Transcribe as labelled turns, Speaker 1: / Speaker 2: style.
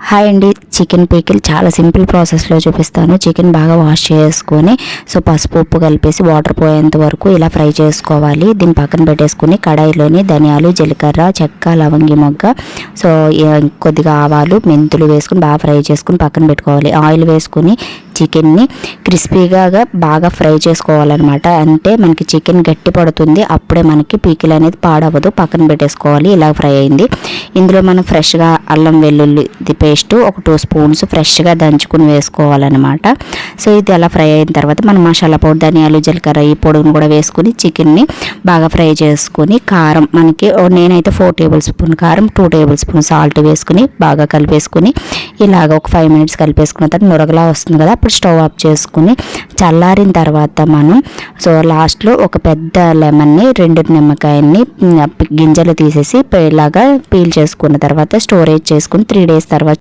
Speaker 1: Hi అండి, chicken pickle చాలా simple ప్రాసెస్లో చూపిస్తాను. చికెన్ బాగా వాష్ చేసుకొని పసుపు ఉప్పు కలిపేసి వాటర్ పోయేంత వరకు ఇలా ఫ్రై చేసుకోవాలి. దీన్ని పక్కన పెట్టేసుకుని కడాయిలోని ధనియాలు, జీలకర్ర, చెక్క, లవంగి మొగ్గ, కొద్దిగా ఆవాలు, మెంతులు వేసుకుని బాగా ఫ్రై చేసుకుని పక్కన పెట్టుకోవాలి. ఆయిల్ వేసుకుని చికెన్ని క్రిస్పీగా బాగా ఫ్రై చేసుకోవాలన్నమాట. అంటే మనకి చికెన్ గట్టి పడుతుంది, అప్పుడే మనకి పీకిల్ అనేది పాడవదు. పక్కన పెట్టేసుకోవాలి. ఇలా ఫ్రై అయింది. ఇందులో మనం ఫ్రెష్గా అల్లం వెల్లుల్లి పేస్ట్ ఒక 2 స్పూన్స్ ఫ్రెష్గా దంచుకుని వేసుకోవాలన్నమాట. ఇది అలా ఫ్రై అయిన తర్వాత మనం మసాలా పౌడర్, ధనియాలు, జీలకర్ర ఈ పొడిని కూడా వేసుకుని చికెన్ని బాగా ఫ్రై చేసుకుని కారం మనకి నేనైతే 4 టేబుల్ స్పూన్ కారం, 2 టేబుల్ స్పూన్ సాల్ట్ వేసుకుని బాగా కలిపేసుకుని ఇలాగ ఒక 5 మినిట్స్ కలిపేసుకున్న తర్వాత నురగలా వస్తుంది కదా, అప్పుడు స్టవ్ ఆఫ్ చేసుకుని చల్లారిన తర్వాత మనం లాస్ట్లో ఒక పెద్ద లెమన్ని, 2 నిమ్మకాయల్ని గింజలు తీసేసి ఇలాగా పీల్ చేసుకున్న తర్వాత స్టోరేజ్ చేసుకుని 3 డేస్ తర్వాత